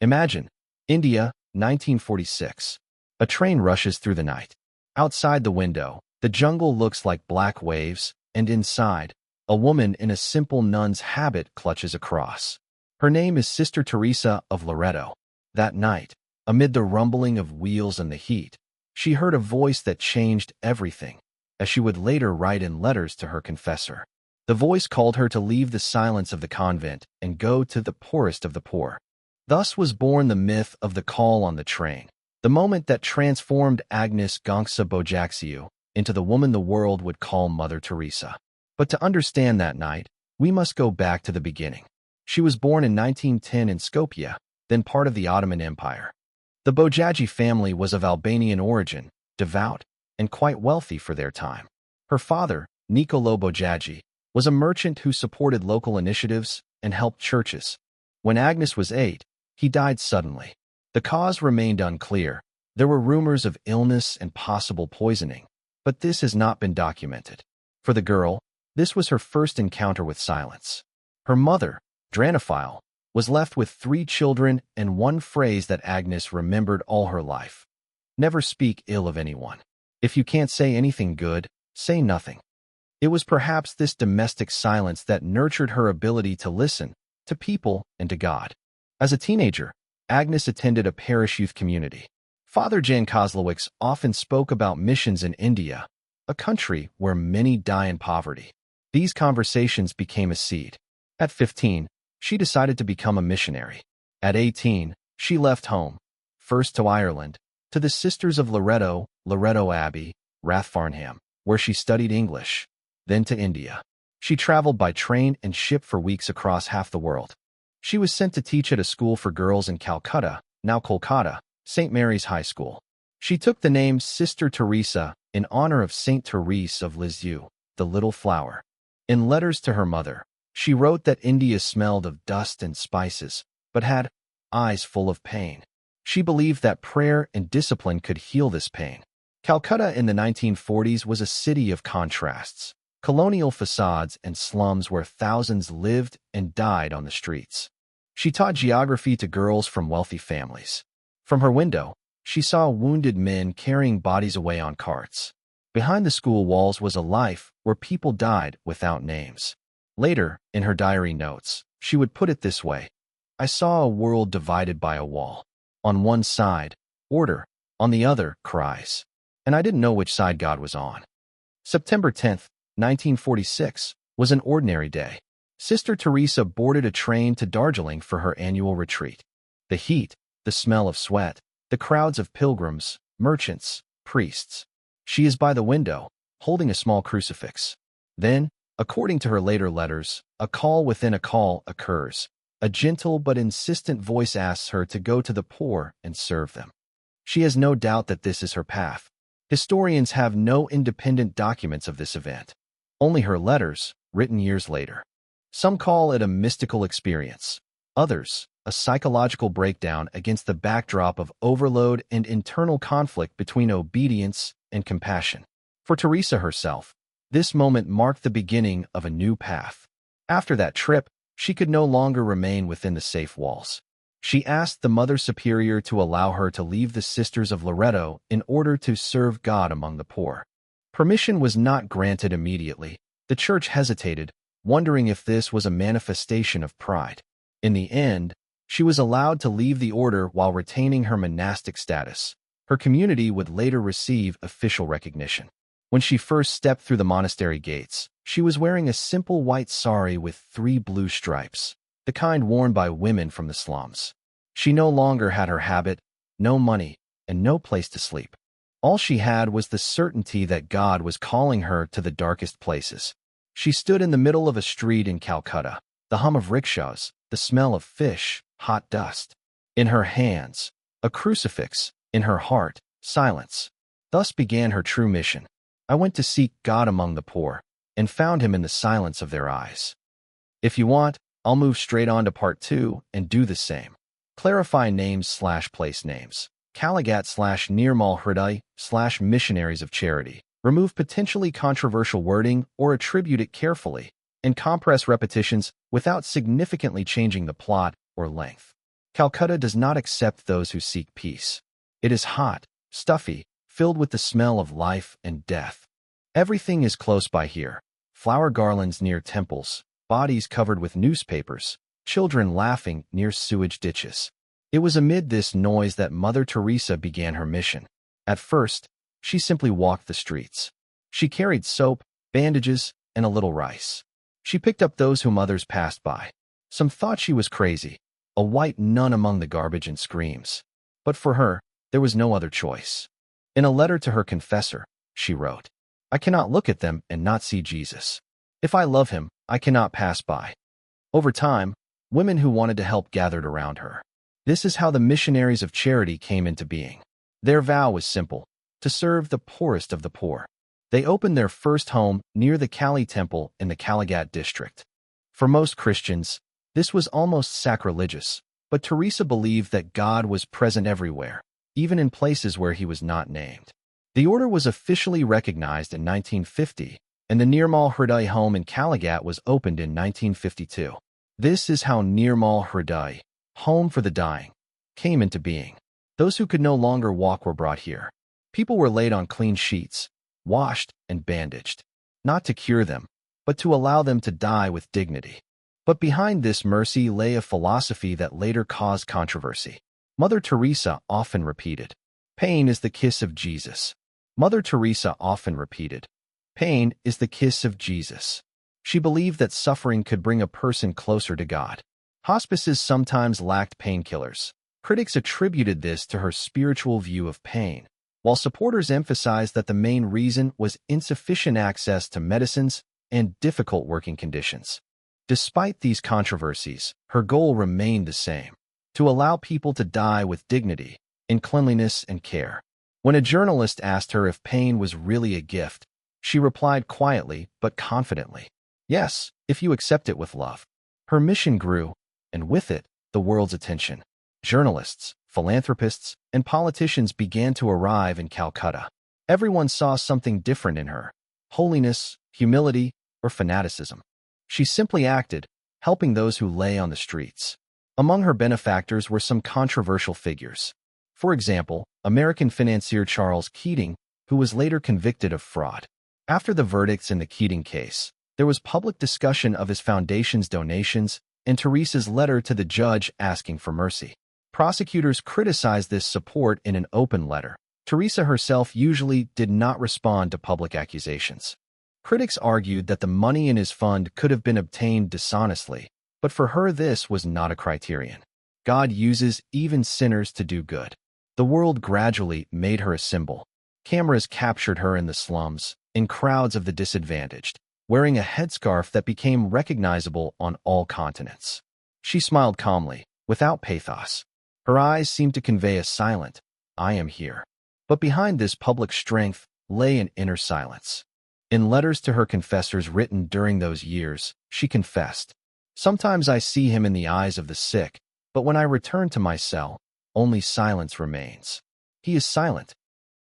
Imagine, India, 1946. A train rushes through the night. Outside the window, the jungle looks like black waves, and inside, a woman in a simple nun's habit clutches a cross. Her name is Sister Teresa of Loreto. That night, amid the rumbling of wheels and the heat, she heard a voice that changed everything, as she would later write in letters to her confessor. The voice called her to leave the silence of the convent and go to the poorest of the poor. Thus was born the myth of the call on the train, the moment that transformed Agnes Gongsa Bojaxiu into the woman the world would call Mother Teresa. But to understand that night, we must go back to the beginning. She was born in 1910 in Skopje, then part of the Ottoman Empire. The Bojaji family was of Albanian origin, devout, and quite wealthy for their time. Her father, Nicolo Bojaji, was a merchant who supported local initiatives and helped churches. When Agnes was 8, he died suddenly. The cause remained unclear. There were rumors of illness and possible poisoning, but this has not been documented. For the girl, this was her first encounter with silence. Her mother, Dranophile, was left with 3 children and one phrase that Agnes remembered all her life: never speak ill of anyone. If you can't say anything good, say nothing. It was perhaps this domestic silence that nurtured her ability to listen to people and to God. As a teenager, Agnes attended a parish youth community. Father Jan Kozlowicz often spoke about missions in India, a country where many die in poverty. These conversations became a seed. At 15, she decided to become a missionary. At 18, she left home, first to Ireland, to the Sisters of Loreto, Loreto Abbey, Rathfarnham, where she studied English, then to India. She traveled by train and ship for weeks across half the world. She was sent to teach at a school for girls in Calcutta, now Kolkata, St. Mary's High School. She took the name Sister Teresa in honor of Saint Therese of Lisieux, the little flower. In letters to her mother, she wrote that India smelled of dust and spices, but had eyes full of pain. She believed that prayer and discipline could heal this pain. Calcutta in the 1940s was a city of contrasts, colonial facades and slums where thousands lived and died on the streets. She taught geography to girls from wealthy families. From her window, she saw wounded men carrying bodies away on carts. Behind the school walls was a life where people died without names. Later, in her diary notes, she would put it this way: I saw a world divided by a wall. On one side, order, on the other, cries. And I didn't know which side God was on. September 10th, 1946, was an ordinary day. Sister Teresa boarded a train to Darjeeling for her annual retreat. The heat, the smell of sweat, the crowds of pilgrims, merchants, priests. She is by the window, holding a small crucifix. Then, according to her later letters, a call within a call occurs. A gentle but insistent voice asks her to go to the poor and serve them. She has no doubt that this is her path. Historians have no independent documents of this event, only her letters, written years later. Some call it a mystical experience, others, a psychological breakdown against the backdrop of overload and internal conflict between obedience and compassion. For Teresa herself, this moment marked the beginning of a new path. After that trip, she could no longer remain within the safe walls. She asked the Mother Superior to allow her to leave the Sisters of Loreto in order to serve God among the poor. Permission was not granted immediately. The church hesitated, wondering if this was a manifestation of pride. In the end, she was allowed to leave the order while retaining her monastic status. Her community would later receive official recognition. When she first stepped through the monastery gates, she was wearing a simple white sari with 3 blue stripes, the kind worn by women from the slums. She no longer had her habit, no money, and no place to sleep. All she had was the certainty that God was calling her to the darkest places. She stood in the middle of a street in Calcutta, the hum of rickshaws, the smell of fish, hot dust. In her hands, a crucifix, in her heart, silence. Thus began her true mission. I went to seek God among the poor, and found him in the silence of their eyes. If you want, I'll move straight on to part 2 and do the same. Clarify names/place names. Kaligat/Nirmal Hriday/Missionaries of Charity. Remove potentially controversial wording or attribute it carefully, and compress repetitions without significantly changing the plot or length. Calcutta does not accept those who seek peace. It is hot, stuffy, filled with the smell of life and death. Everything is close by here. Flower garlands near temples, bodies covered with newspapers, children laughing near sewage ditches. It was amid this noise that Mother Teresa began her mission. At first, she simply walked the streets. She carried soap, bandages, and a little rice. She picked up those whom others passed by. Some thought she was crazy, a white nun among the garbage and screams. But for her, there was no other choice. In a letter to her confessor, she wrote, "I cannot look at them and not see Jesus. If I love him, I cannot pass by." Over time, women who wanted to help gathered around her. This is how the missionaries of charity came into being. Their vow was simple: to serve the poorest of the poor. They opened their first home near the Kali Temple in the Kaligat district. For most Christians, this was almost sacrilegious, but Teresa believed that God was present everywhere, even in places where he was not named. The order was officially recognized in 1950, and the Nirmal Hriday home in Kaligat was opened in 1952. This is how Nirmal Hriday, home for the dying, came into being. Those who could no longer walk were brought here. People were laid on clean sheets, washed and bandaged, not to cure them, but to allow them to die with dignity. But behind this mercy lay a philosophy that later caused controversy. Mother Teresa often repeated, "Pain is the kiss of Jesus." Mother Teresa often repeated, "Pain is the kiss of Jesus." She believed that suffering could bring a person closer to God. Hospices sometimes lacked painkillers. Critics attributed this to her spiritual view of pain, while supporters emphasized that the main reason was insufficient access to medicines and difficult working conditions. Despite these controversies, her goal remained the same: to allow people to die with dignity, in cleanliness and care. When a journalist asked her if pain was really a gift, she replied quietly but confidently, "Yes, if you accept it with love." Her mission grew, and with it, the world's attention. Journalists, philanthropists, and politicians began to arrive in Calcutta. Everyone saw something different in her: holiness, humility, or fanaticism. She simply acted, helping those who lay on the streets. Among her benefactors were some controversial figures. For example, American financier Charles Keating, who was later convicted of fraud. After the verdicts in the Keating case, there was public discussion of his foundation's donations and Teresa's letter to the judge asking for mercy. Prosecutors criticized this support in an open letter. Teresa herself usually did not respond to public accusations. Critics argued that the money in his fund could have been obtained dishonestly, but for her this was not a criterion. God uses even sinners to do good. The world gradually made her a symbol. Cameras captured her in the slums, in crowds of the disadvantaged, wearing a headscarf that became recognizable on all continents. She smiled calmly, without pathos. Her eyes seemed to convey a silent, "I am here." But behind this public strength lay an inner silence. In letters to her confessors written during those years, she confessed, "Sometimes I see him in the eyes of the sick, but when I return to my cell, only silence remains. He is silent."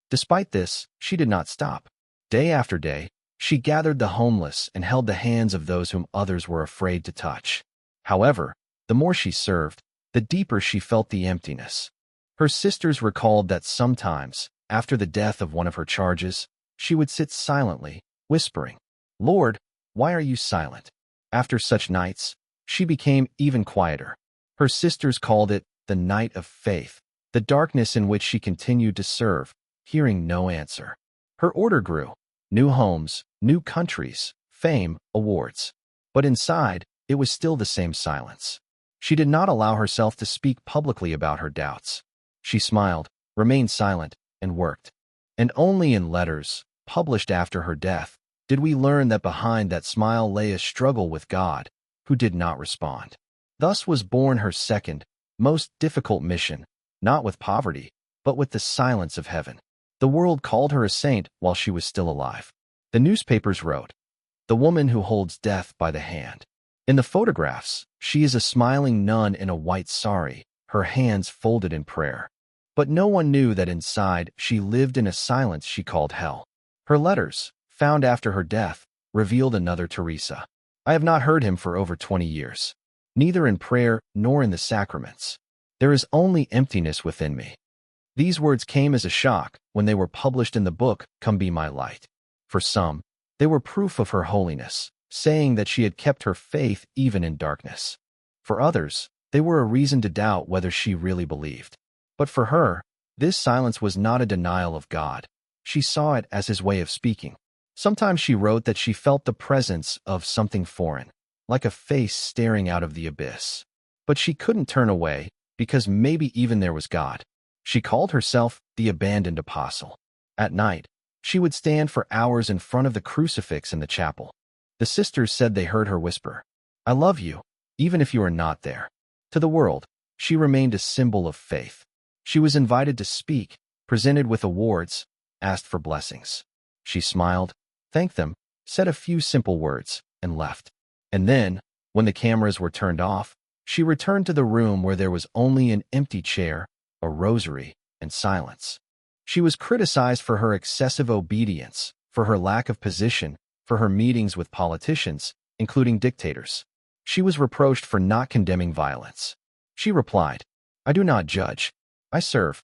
Despite this, she did not stop. Day after day, she gathered the homeless and held the hands of those whom others were afraid to touch. However, the more she served, the deeper she felt the emptiness. Her sisters recalled that sometimes, after the death of one of her charges, she would sit silently, whispering, "Lord, why are you silent?" After such nights, she became even quieter. Her sisters called it the night of faith, the darkness in which she continued to serve, hearing no answer. Her order grew: new homes, new countries, fame, awards. But inside, it was still the same silence. She did not allow herself to speak publicly about her doubts. She smiled, remained silent, and worked. And only in letters, published after her death, did we learn that behind that smile lay a struggle with God, who did not respond. Thus was born her second, most difficult mission, not with poverty, but with the silence of heaven. The world called her a saint while she was still alive. The newspapers wrote, "The woman who holds death by the hand." In the photographs, she is a smiling nun in a white sari, her hands folded in prayer. But no one knew that inside she lived in a silence she called hell. Her letters, found after her death, revealed another Teresa. "I have not heard him for over 20 years, neither in prayer nor in the sacraments. There is only emptiness within me. These words came as a shock when they were published in the book, Come Be My Light. For some, they were proof of her holiness, saying that she had kept her faith even in darkness. For others, they were a reason to doubt whether she really believed. But for her, this silence was not a denial of God. She saw it as his way of speaking. Sometimes she wrote that she felt the presence of something foreign, like a face staring out of the abyss. But she couldn't turn away, because maybe even there was God. She called herself the abandoned apostle. At night, she would stand for hours in front of the crucifix in the chapel. The sisters said they heard her whisper, "I love you, even if you are not there." To the world, she remained a symbol of faith. She was invited to speak, presented with awards, asked for blessings. She smiled, thanked them, said a few simple words, and left. And then, when the cameras were turned off, she returned to the room where there was only an empty chair, a rosary, and silence. She was criticized for her excessive obedience, for her lack of position, for her meetings with politicians, including dictators. She was reproached for not condemning violence. She replied, "I do not judge, I serve."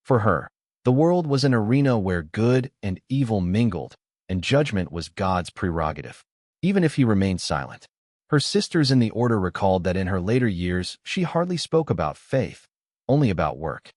For her, the world was an arena where good and evil mingled, and judgment was God's prerogative, even if he remained silent. Her sisters in the order recalled that in her later years, she hardly spoke about faith, only about work.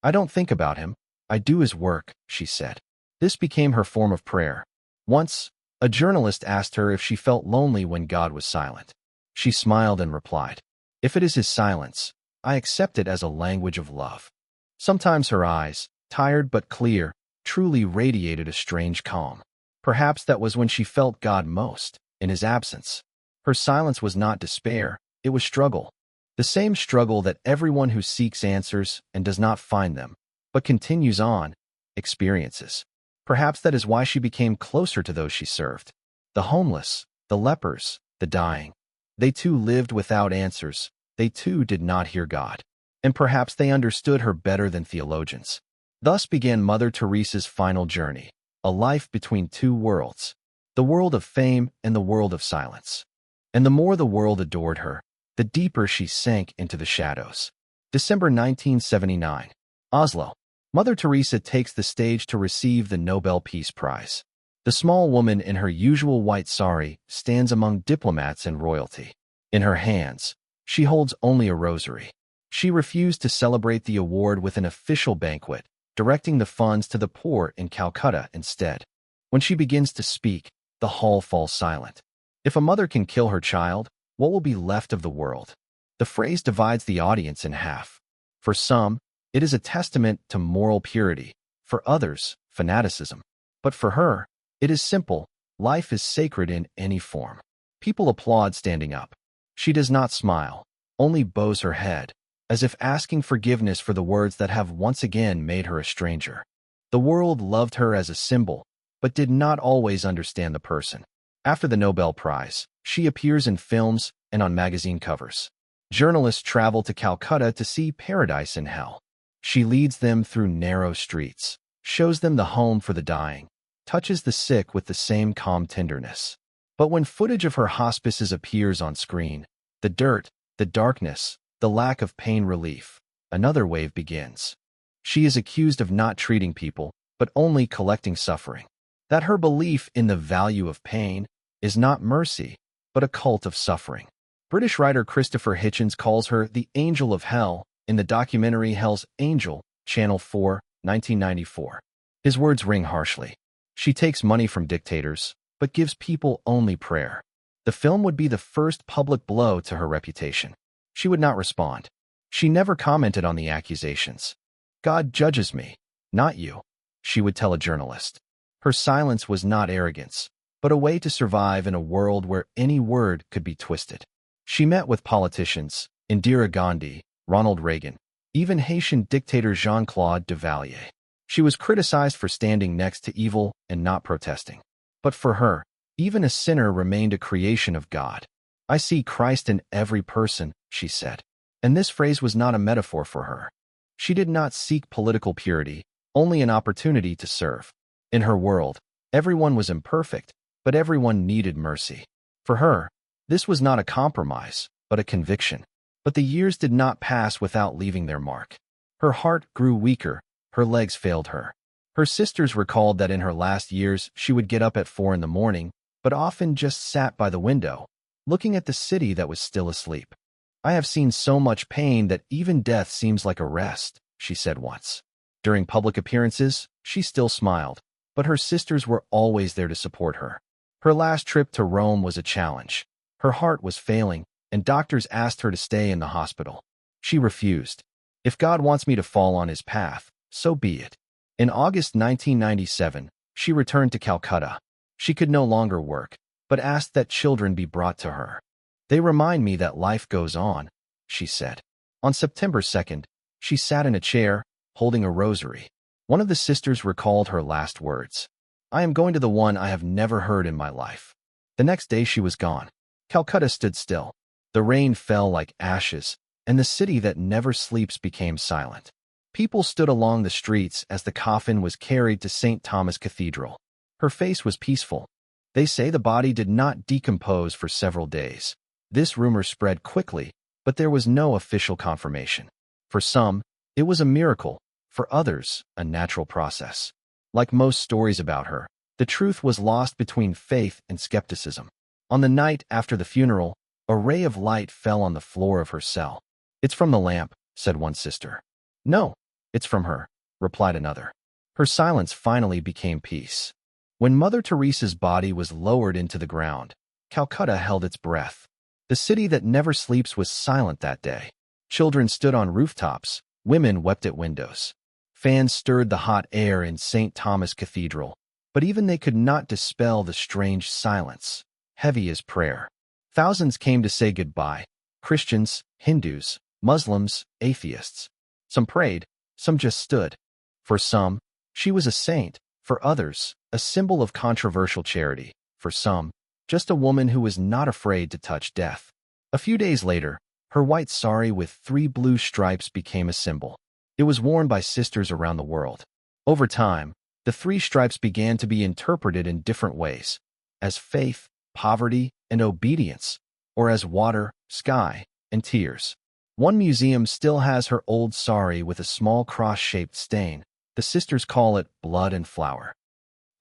"I don't think about him, I do his work," she said. This became her form of prayer. Once, a journalist asked her if she felt lonely when God was silent. She smiled and replied, "If it is his silence, I accept it as a language of love." Sometimes her eyes, tired but clear, truly radiated a strange calm. Perhaps that was when she felt God most, in his absence. Her silence was not despair, it was struggle. The same struggle that everyone who seeks answers and does not find them, but continues on, experiences. Perhaps that is why she became closer to those she served. The homeless, the lepers, the dying. They too lived without answers. They too did not hear God. And perhaps they understood her better than theologians. Thus began Mother Teresa's final journey, a life between two worlds, the world of fame and the world of silence. And the more the world adored her, the deeper she sank into the shadows. December 1979. Oslo. Mother Teresa takes the stage to receive the Nobel Peace Prize. The small woman in her usual white sari stands among diplomats and royalty. In her hands, she holds only a rosary. She refused to celebrate the award with an official banquet, directing the funds to the poor in Calcutta instead. When she begins to speak, the hall falls silent. If a mother can kill her child, what will be left of the world? The phrase divides the audience in half. For some, it is a testament to moral purity. For others, fanaticism. But for her, it is simple. Life is sacred in any form. People applaud standing up. She does not smile, only bows her head, as if asking forgiveness for the words that have once again made her a stranger. The world loved her as a symbol, but did not always understand the person. After the Nobel Prize, she appears in films and on magazine covers. Journalists travel to Calcutta to see paradise and hell. She leads them through narrow streets, shows them the home for the dying, touches the sick with the same calm tenderness. But when footage of her hospices appears on screen, the dirt, the darkness, the lack of pain relief, another wave begins. She is accused of not treating people, but only collecting suffering. That her belief in the value of pain is not mercy, but a cult of suffering. British writer Christopher Hitchens calls her the angel of hell in the documentary Hell's Angel, Channel 4, 1994. His words ring harshly. She takes money from dictators, but gives people only prayer. The film would be the first public blow to her reputation. She would not respond. She never commented on the accusations. "God judges me, not you," she would tell a journalist. Her silence was not arrogance, but a way to survive in a world where any word could be twisted. She met with politicians, Indira Gandhi, Ronald Reagan, even Haitian dictator Jean-Claude Duvalier. She was criticized for standing next to evil and not protesting. But for her, even a sinner remained a creation of God. "I see Christ in every person," she said. And this phrase was not a metaphor for her. She did not seek political purity, only an opportunity to serve. In her world, everyone was imperfect, but everyone needed mercy. For her, this was not a compromise, but a conviction. But the years did not pass without leaving their mark. Her heart grew weaker, her legs failed her. Her sisters recalled that in her last years she would get up at 4 in the morning, but often just sat by the window, looking at the city that was still asleep. "I have seen so much pain that even death seems like a rest," she said once. During public appearances, she still smiled, but her sisters were always there to support her. Her last trip to Rome was a challenge. Her heart was failing, and doctors asked her to stay in the hospital. She refused. "If God wants me to fall on his path, so be it." In August 1997, she returned to Calcutta. She could no longer work, but asked that children be brought to her. "They remind me that life goes on," she said. On September 2nd, she sat in a chair, holding a rosary. One of the sisters recalled her last words. "I am going to the one I have never heard in my life." The next day she was gone. Calcutta stood still. The rain fell like ashes, and the city that never sleeps became silent. People stood along the streets as the coffin was carried to St. Thomas Cathedral. Her face was peaceful. They say the body did not decompose for several days. This rumor spread quickly, but there was no official confirmation. For some, it was a miracle. For others, a natural process. Like most stories about her, the truth was lost between faith and skepticism. On the night after the funeral, a ray of light fell on the floor of her cell. "It's from the lamp," said one sister. "No, it's from her," replied another. Her silence finally became peace. When Mother Teresa's body was lowered into the ground, Calcutta held its breath. The city that never sleeps was silent that day. Children stood on rooftops, women wept at windows. Fans stirred the hot air in St. Thomas Cathedral, but even they could not dispel the strange silence, heavy as prayer. Thousands came to say goodbye, Christians, Hindus, Muslims, atheists. Some prayed, some just stood. For some, she was a saint. For others, a symbol of controversial charity. For some, just a woman who was not afraid to touch death. A few days later, her white sari with 3 blue stripes became a symbol. It was worn by sisters around the world. Over time, the 3 stripes began to be interpreted in different ways, as faith, poverty, and obedience, or as water, sky, and tears. One museum still has her old sari with a small cross-shaped stain. The sisters call it blood and flower.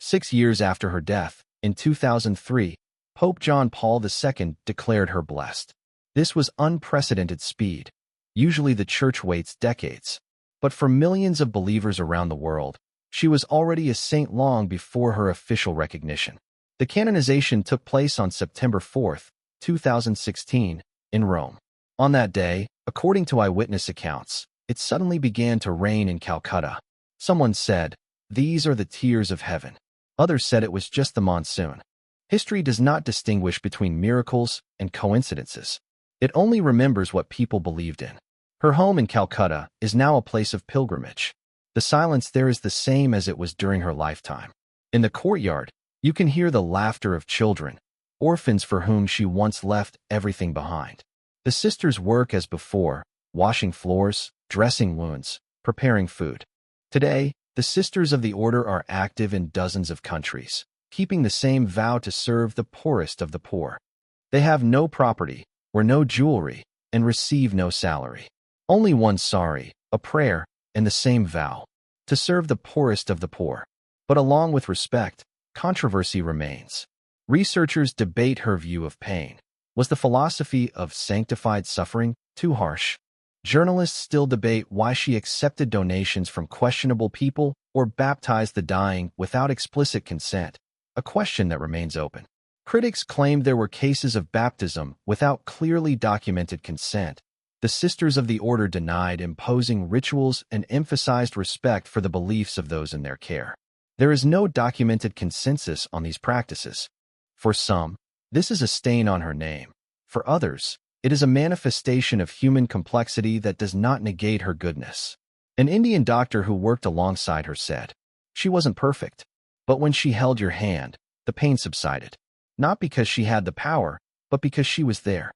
6 years after her death, in 2003, Pope John Paul II declared her blessed. This was unprecedented speed. Usually the Church waits decades. But for millions of believers around the world, she was already a saint long before her official recognition. The canonization took place on September 4, 2016, in Rome. On that day, according to eyewitness accounts, it suddenly began to rain in Calcutta. Someone said, "These are the tears of heaven." Others said it was just the monsoon. History does not distinguish between miracles and coincidences. It only remembers what people believed in. Her home in Calcutta is now a place of pilgrimage. The silence there is the same as it was during her lifetime. In the courtyard, you can hear the laughter of children, orphans for whom she once left everything behind. The sisters work as before, washing floors, dressing wounds, preparing food. Today, the Sisters of the Order are active in dozens of countries, keeping the same vow to serve the poorest of the poor. They have no property, wear no jewelry, and receive no salary. Only one sari, a prayer, and the same vow, to serve the poorest of the poor. But along with respect, controversy remains. Researchers debate her view of pain. Was the philosophy of sanctified suffering too harsh? Journalists still debate why she accepted donations from questionable people or baptized the dying without explicit consent, a question that remains open. Critics claimed there were cases of baptism without clearly documented consent. The Sisters of the Order denied imposing rituals and emphasized respect for the beliefs of those in their care. There is no documented consensus on these practices. For some, this is a stain on her name. For others, it is a manifestation of human complexity that does not negate her goodness. An Indian doctor who worked alongside her said, "She wasn't perfect, but when she held your hand, the pain subsided. Not because she had the power, but because she was there."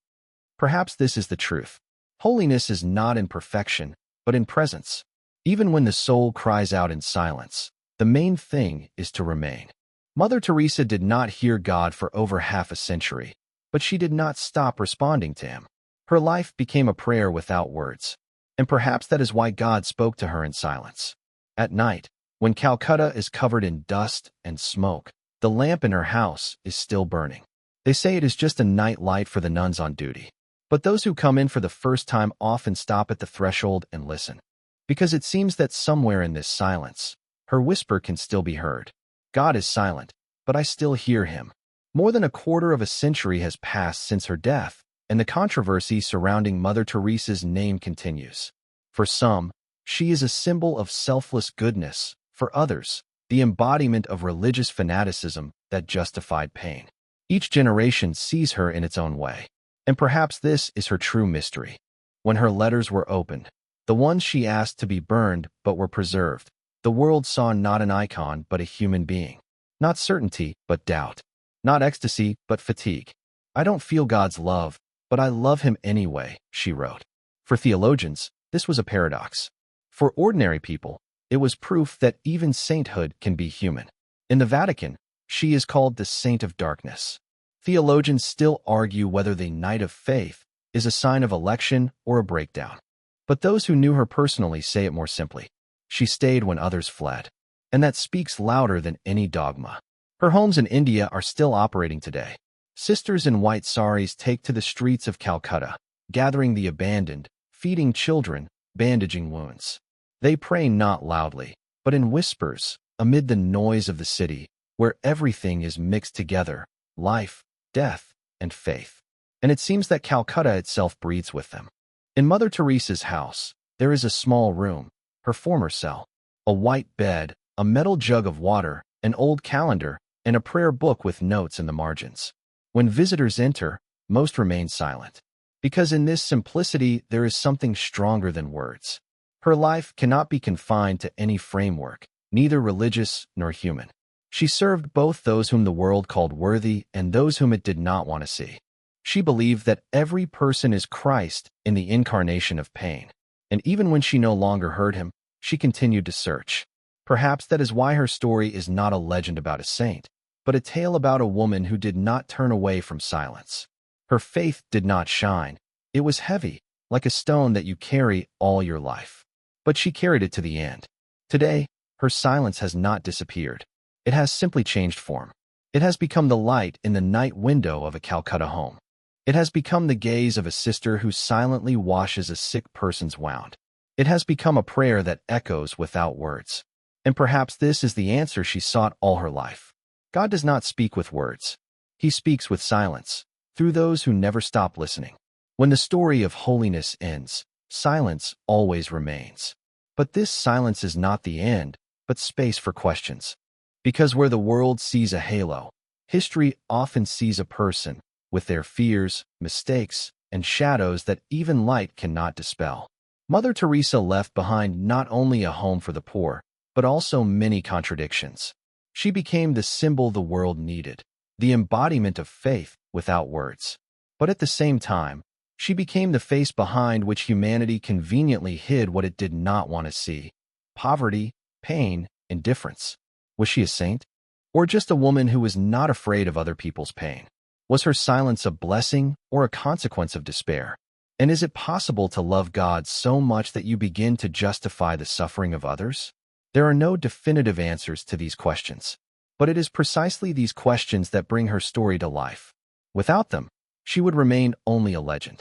Perhaps this is the truth. Holiness is not in perfection, but in presence. Even when the soul cries out in silence, the main thing is to remain. Mother Teresa did not hear God for over half a century, but she did not stop responding to him. Her life became a prayer without words. And perhaps that is why God spoke to her in silence. At night, when Calcutta is covered in dust and smoke, the lamp in her house is still burning. They say it is just a night light for the nuns on duty. But those who come in for the first time often stop at the threshold and listen. Because it seems that somewhere in this silence, her whisper can still be heard. God is silent, but I still hear him. More than a quarter of a century has passed since her death, and the controversy surrounding Mother Teresa's name continues. For some, she is a symbol of selfless goodness. For others, the embodiment of religious fanaticism that justified pain. Each generation sees her in its own way. And perhaps this is her true mystery. When her letters were opened, the ones she asked to be burned but were preserved, the world saw not an icon but a human being. Not certainty, but doubt. Not ecstasy, but fatigue. I don't feel God's love, but I love him anyway, she wrote. For theologians, this was a paradox. For ordinary people, it was proof that even sainthood can be human. In the Vatican, she is called the Saint of Darkness. Theologians still argue whether the Knight of Faith is a sign of election or a breakdown. But those who knew her personally say it more simply. She stayed when others fled. And that speaks louder than any dogma. Her homes in India are still operating today. Sisters in white saris take to the streets of Calcutta, gathering the abandoned, feeding children, bandaging wounds. They pray not loudly, but in whispers, amid the noise of the city, where everything is mixed together, life, death, and faith. And it seems that Calcutta itself breathes with them. In Mother Teresa's house, there is a small room, her former cell, a white bed, a metal jug of water, an old calendar, and a prayer book with notes in the margins. When visitors enter, most remain silent. Because in this simplicity there is something stronger than words. Her life cannot be confined to any framework, neither religious nor human. She served both those whom the world called worthy and those whom it did not want to see. She believed that every person is Christ in the incarnation of pain. And even when she no longer heard him, she continued to search. Perhaps that is why her story is not a legend about a saint, but a tale about a woman who did not turn away from silence. Her faith did not shine. It was heavy, like a stone that you carry all your life. But she carried it to the end. Today, her silence has not disappeared. It has simply changed form. It has become the light in the night window of a Calcutta home. It has become the gaze of a sister who silently washes a sick person's wound. It has become a prayer that echoes without words. And perhaps this is the answer she sought all her life. God does not speak with words. He speaks with silence, through those who never stop listening. When the story of holiness ends, silence always remains. But this silence is not the end, but space for questions. Because where the world sees a halo, history often sees a person, with their fears, mistakes, and shadows that even light cannot dispel. Mother Teresa left behind not only a home for the poor, but also many contradictions. She became the symbol the world needed, the embodiment of faith without words. But at the same time, she became the face behind which humanity conveniently hid what it did not want to see: poverty, pain, indifference. Was she a saint? Or just a woman who was not afraid of other people's pain? Was her silence a blessing or a consequence of despair? And is it possible to love God so much that you begin to justify the suffering of others? There are no definitive answers to these questions, but it is precisely these questions that bring her story to life. Without them, she would remain only a legend.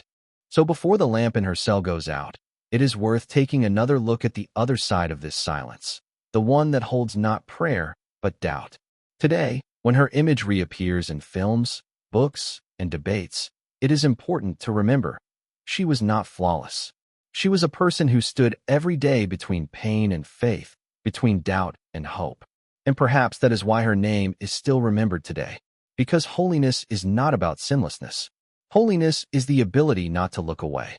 So before the lamp in her cell goes out, it is worth taking another look at the other side of this silence, the one that holds not prayer, but doubt. Today, when her image reappears in films, books, and debates, it is important to remember she was not flawless. She was a person who stood every day between pain and faith, between doubt and hope. And perhaps that is why her name is still remembered today. Because holiness is not about sinlessness. Holiness is the ability not to look away.